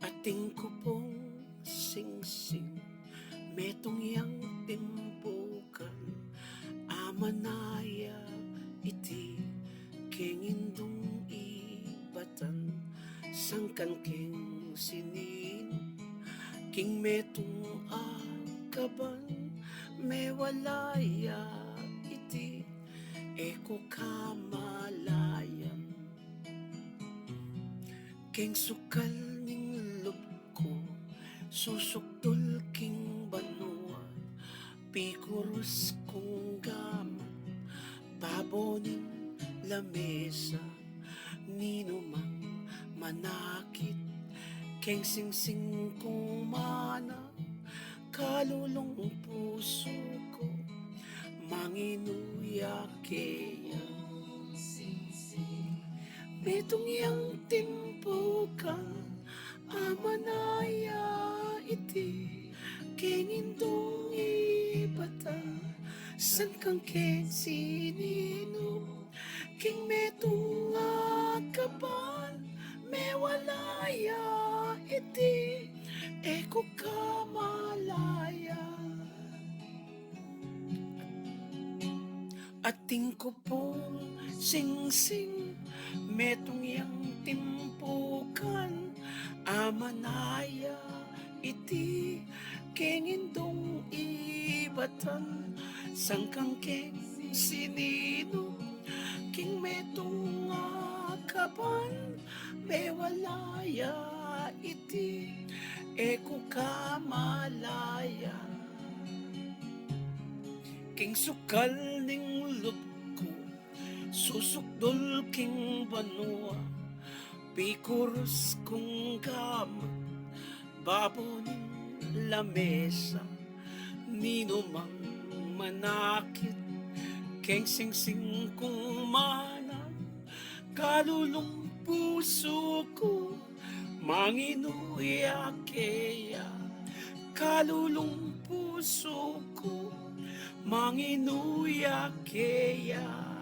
Ating kupong singsing metong yang timpukan amanaya iti kengindong ibatan sangkan keng sinin king metong akaban mewalaya iti eko kamalayan keng sukal ning lubko susukdol king banua pikurus kong gaman babonin lamesa ninumang manakit keng singsing kong mana kalulong puso ko manginuya keya metong yang timpukan amanaya iti kengindong ibata san kang keng sinino king metong akapan mewalaya iti eko kamalaya ating kupong singsing metong yang timpukan amanaya iti kengindong ibatan sangkang keng sinino king metong akapan mewalaya iti eko kamalaya king sukal ning lubko susukdol king banua pikurus kong gaman babonin lamesa ninumang manakit keng singsing kong mana kalulong puso ko manginuya keya kalulong puso ko manginuya keya